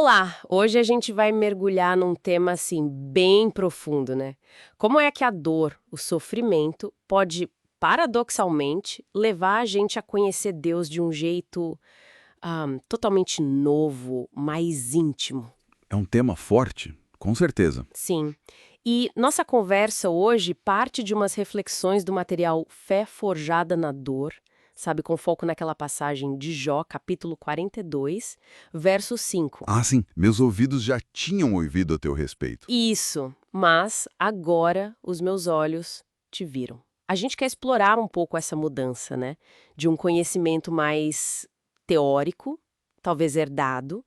Olá, hoje a gente vai mergulhar num tema assim bem profundo, né? Como é que a dor, o sofrimento, pode paradoxalmente levar a gente a conhecer Deus de um jeito totalmente novo, mais íntimo? É um tema forte, com certeza. Sim. E nossa conversa hoje parte de umas reflexões do material Fé Forjada na Dor, sabe, com foco naquela passagem de Jó, capítulo 42, verso 5. Ah, sim, meus ouvidos já tinham ouvido a teu respeito. Isso, mas agora os meus olhos te viram. A gente quer explorar um pouco essa mudança, né? De um conhecimento mais teórico, talvez herdado,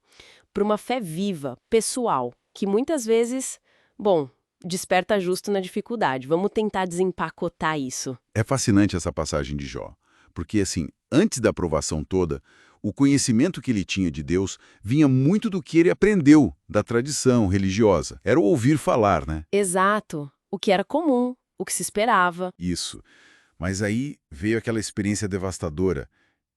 para uma fé viva, pessoal, que muitas vezes, bom, desperta justo na dificuldade. Vamos tentar desempacotar isso. É fascinante essa passagem de Jó, porque assim, antes da aprovação toda, o conhecimento que ele tinha de Deus vinha muito do que ele aprendeu da tradição religiosa. Era o ouvir falar, né? Exato. O que era comum, o que se esperava. Isso. Mas aí veio aquela experiência devastadora,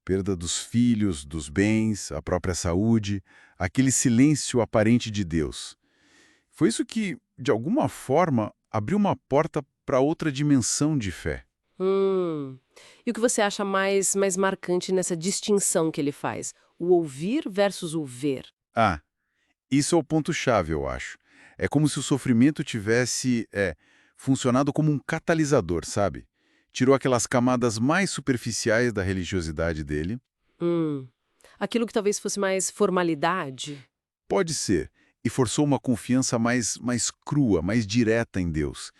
perda dos filhos, dos bens, a própria saúde, aquele silêncio aparente de Deus. Foi isso que, de alguma forma, abriu uma porta para outra dimensão de fé. Hum. E o que você acha mais marcante nessa distinção que ele faz? O ouvir versus o ver. Ah, isso é o ponto-chave, eu acho. É como se o sofrimento tivesse funcionado como um catalisador, sabe? Tirou aquelas camadas mais superficiais da religiosidade dele. Hum. Aquilo que talvez fosse mais formalidade. Pode ser. E forçou uma confiança mais crua, mais direta em Deus,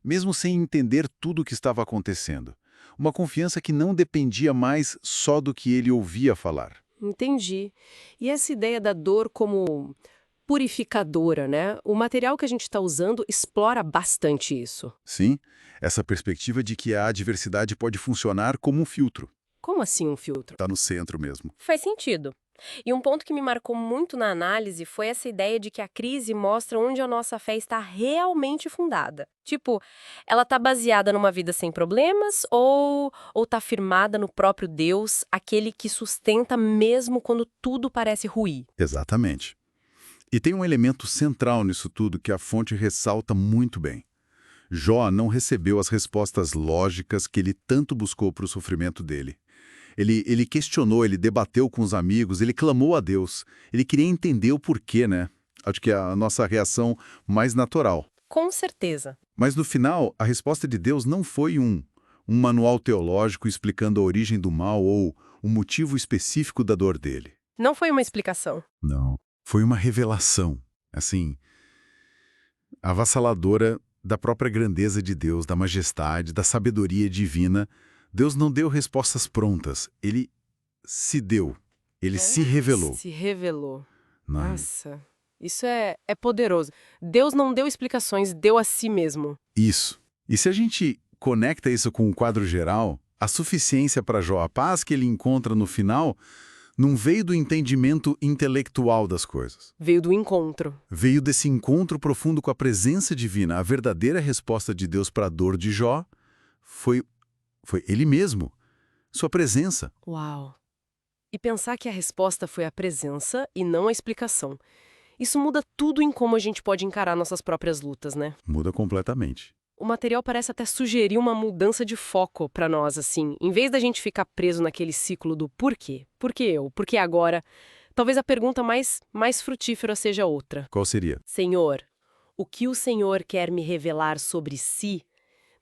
mesmo sem entender tudo o que estava acontecendo. Uma confiança que não dependia mais só do que ele ouvia falar. Entendi. E essa ideia da dor como purificadora, né? O material que a gente está usando explora bastante isso. Sim, essa perspectiva de que a adversidade pode funcionar como um filtro. Como assim um filtro? Está no centro mesmo. Faz sentido. E um ponto que me marcou muito na análise foi essa ideia de que a crise mostra onde a nossa fé está realmente fundada. Tipo, ela está baseada numa vida sem problemas ou está firmada no próprio Deus, aquele que sustenta mesmo quando tudo parece ruir? Exatamente. E tem um elemento central nisso tudo que a fonte ressalta muito bem. Jó não recebeu as respostas lógicas que ele tanto buscou para o sofrimento dele. Ele questionou, ele debateu com os amigos, ele clamou a Deus. Ele queria entender o porquê, né? Acho que é a nossa reação mais natural. Com certeza. Mas no final, a resposta de Deus não foi um manual teológico explicando a origem do mal ou o motivo específico da dor dele. Não foi uma explicação. Não. Foi uma revelação, assim, avassaladora da própria grandeza de Deus, da majestade, da sabedoria divina. Deus não deu respostas prontas, ele se deu, ele se revelou. Se revelou. Né? Nossa, isso é poderoso. Deus não deu explicações, deu a si mesmo. Isso. E se a gente conecta isso com o quadro geral, a suficiência para Jó, a paz que ele encontra no final, não veio do entendimento intelectual das coisas. Veio do encontro. Veio desse encontro profundo com a presença divina. A verdadeira resposta de Deus para a dor de Jó foi ele mesmo, sua presença. Uau! E pensar que a resposta foi a presença e não a explicação. Isso muda tudo em como a gente pode encarar nossas próprias lutas, né? Muda completamente. O material parece até sugerir uma mudança de foco pra nós, assim. Em vez da gente ficar preso naquele ciclo do por quê? Por que eu? Por que agora? Talvez a pergunta mais frutífera seja outra. Qual seria? Senhor, o que o Senhor quer me revelar sobre si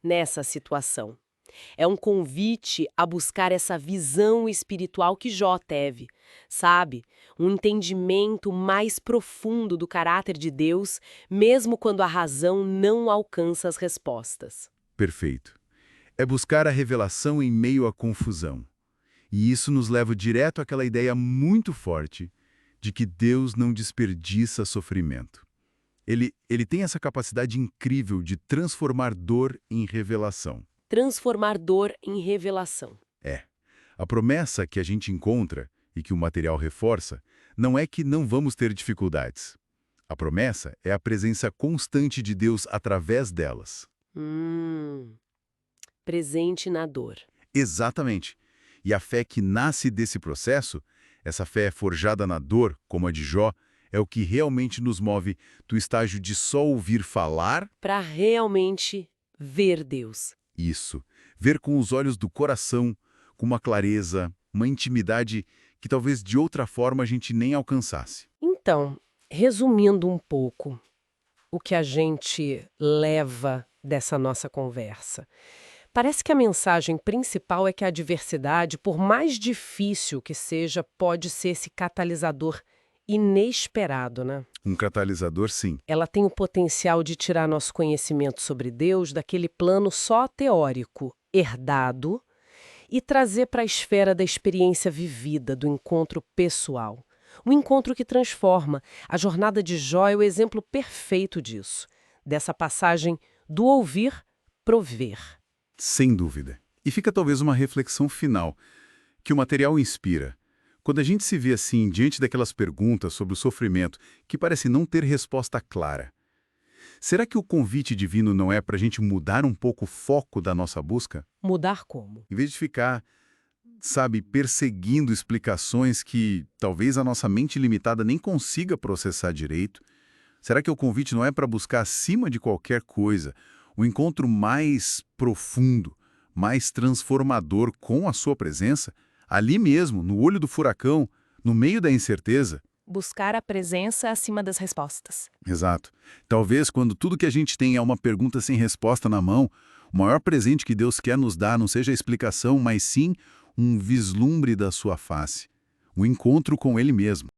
nessa situação? É um convite a buscar essa visão espiritual que Jó teve, sabe? Um entendimento mais profundo do caráter de Deus, mesmo quando a razão não alcança as respostas. Perfeito. É buscar a revelação em meio à confusão. E isso nos leva direto àquela ideia muito forte de que Deus não desperdiça sofrimento. Ele tem essa capacidade incrível de transformar dor em revelação. Transformar dor em revelação. É. A promessa que a gente encontra e que o material reforça não é que não vamos ter dificuldades. A promessa é a presença constante de Deus através delas. Hum, presente na dor. Exatamente. E a fé que nasce desse processo, essa fé forjada na dor, como a de Jó, é o que realmente nos move do estágio de só ouvir falar. Para realmente ver Deus. Isso. Ver com os olhos do coração, com uma clareza, uma intimidade que talvez de outra forma a gente nem alcançasse. Então, resumindo um pouco o que a gente leva dessa nossa conversa. Parece que a mensagem principal é que a diversidade, por mais difícil que seja, pode ser esse catalisador inesperado, né? Um catalisador, sim. Ela tem o potencial de tirar nosso conhecimento sobre Deus daquele plano só teórico, herdado, e trazer para a esfera da experiência vivida, do encontro pessoal. Um encontro que transforma. A jornada de Jó é o exemplo perfeito disso. Dessa passagem do ouvir pro ver. Sem dúvida. E fica talvez uma reflexão final, que o material inspira. Quando a gente se vê assim, diante daquelas perguntas sobre o sofrimento, que parece não ter resposta clara, será que o convite divino não é para a gente mudar um pouco o foco da nossa busca? Mudar como? Em vez de ficar, sabe, perseguindo explicações que talvez a nossa mente limitada nem consiga processar direito, será que o convite não é para buscar acima de qualquer coisa um encontro mais profundo, mais transformador com a sua presença, ali mesmo, no olho do furacão, no meio da incerteza? Buscar a presença acima das respostas. Exato. Talvez quando tudo que a gente tem é uma pergunta sem resposta na mão, o maior presente que Deus quer nos dar não seja a explicação, mas sim um vislumbre da sua face, um encontro com Ele mesmo.